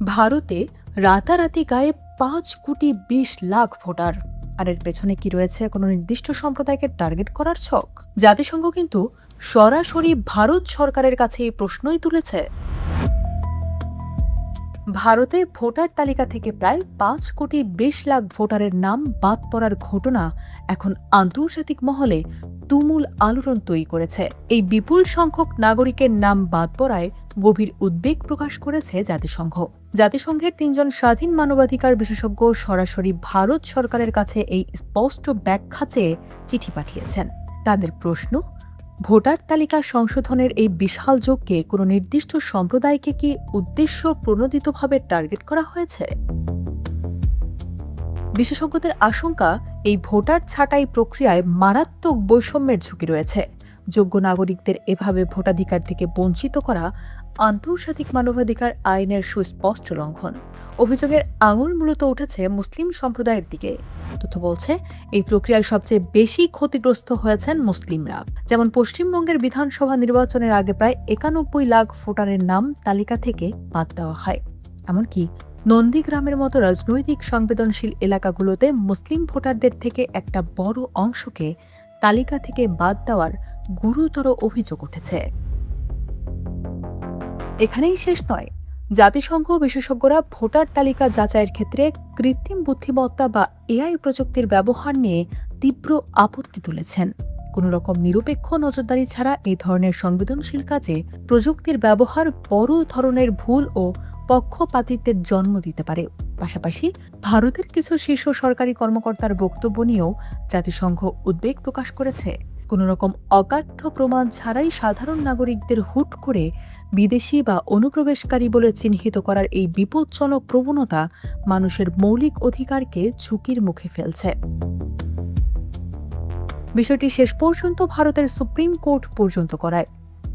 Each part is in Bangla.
ভারতে রাতারাতি গায়েব 5,20,00,000 ভোটার। আর এর পেছনে কি রয়েছে কোনো নির্দিষ্ট সম্প্রদায়কে টার্গেট করার ছক? জাতিসংঘ কিন্তু সরাসরি ভারত সরকারের কাছে এই প্রশ্নই তুলেছে। ভারতে ভোটার তালিকা থেকে প্রায় 5,20,00,000 ভোটারের নাম বাদ পড়ার ঘটনা এখন আন্তর্জাতিক মহলে তুমুল আলোড়ন তৈরি করেছে। এই বিপুল সংখ্যক নাগরিকের নাম বাদ পড়ায় গভীর উদ্বেগ প্রকাশ করেছে জাতিসংঘ। জাতিসংঘের 3জন স্বাধীন মানবাধিকার বিশেষজ্ঞ সরাসরি ভারত সরকারের কাছে এই স্পষ্ট ব্যাখ্যা চেয়ে চিঠি পাঠিয়েছেন। তাদের প্রশ্ন, ভোটার তালিকা সংশোধনের এই বিশাল যোগকে কোনো নির্দিষ্ট সম্প্রদায়কে কি উদ্দেশ্য প্রণোদিতভাবে টার্গেট করা হয়েছে? বিশেষজ্ঞদের আশঙ্কা, এই ভোটার ছাঁটাই প্রক্রিয়ায় মারাত্মক বৈষম্যের ঝুঁকি রয়েছে। যোগ্য নাগরিকদের এভাবে ভোটাধিকার থেকে বঞ্চিত করা আন্তর্জাতিক মানবাধিকার আইনের সুস্পষ্ট লঙ্ঘন। অভিযোগের আঙুল মূলত উঠেছে মুসলিম সম্প্রদায়ের দিকে। তথ্য বলছে, এই প্রক্রিয়ায় সবচেয়ে বেশি ক্ষতিগ্রস্ত হয়েছেন মুসলিমরা। যেমন পশ্চিমবঙ্গের বিধানসভা নির্বাচনের আগে প্রায় 91 লাখ ভোটারের নাম তালিকা থেকে বাদ দেওয়া হয়। এমনকি নন্দীগ্রামের মতো রাজনৈতিক সংবেদনশীল এলাকাগুলোতে মুসলিম ভোটারদের থেকে একটা বড় অংশকে তালিকা থেকে বাদ দেওয়ার গুরুতর অভিযোগ উঠেছে। এখানেই শেষ নয়, জাতিসংঘ বিশেষজ্ঞরা ভোটার তালিকা যাচাইয়ের ক্ষেত্রে কৃত্রিম বুদ্ধিমত্তা বা এআই প্রযুক্তির ব্যবহার নিয়ে তীব্র আপত্তি তুলেছেন। কোনো রকম নিরপেক্ষ নজরদারি ছাড়া এই ধরনের সংবেদনশীল কাজে প্রযুক্তির ব্যবহার বড় ধরনের ভুল ও পক্ষপাতিত্বের জন্ম দিতে পারে। পাশাপাশি ভারতের কিছু শীর্ষ সরকারি কর্মকর্তার বক্তব্য নিয়েও জাতিসংঘ উদ্বেগ প্রকাশ করেছে। কোনো রকম অকাঠ্য প্রমাণ ছাড়াই সাধারণ নাগরিকদের হুট করে বিদেশি বা অনুপ্রবেশকারী বলে চিহ্নিত করার এই বিপজ্জনক প্রবণতা মানুষের মৌলিক অধিকারকে ঝুঁকির মুখে ফেলছে। বিষয়টি শেষ পর্যন্ত ভারতের সুপ্রিম কোর্ট পর্যন্ত করায়।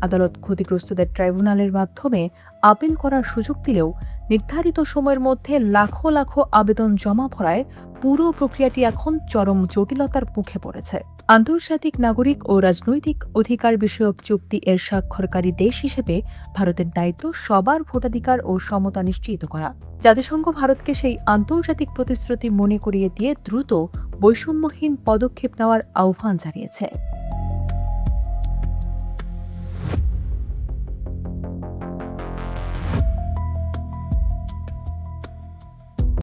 আদালত ক্ষতিগ্রস্তদের ট্রাইব্যুনালের মাধ্যমে আপিল করার সুযোগ দিলেও নির্ধারিত সময়ের মধ্যে লাখো লাখো আবেদন জমা পড়ায় পুরো প্রক্রিয়াটি এখন চরম জটিলতার মুখে পড়েছে। আন্তর্জাতিক নাগরিক ও রাজনৈতিক অধিকার বিষয়ক চুক্তি এর স্বাক্ষরকারী দেশ হিসেবে ভারতের দায়িত্ব সবার ভোটাধিকার ও সমতা নিশ্চিত করা। জাতিসংঘ ভারতকে সেই আন্তর্জাতিক প্রতিশ্রুতি মনে করিয়ে দিয়ে দ্রুত বৈষম্যহীন পদক্ষেপ নেওয়ার আহ্বান জানিয়েছে।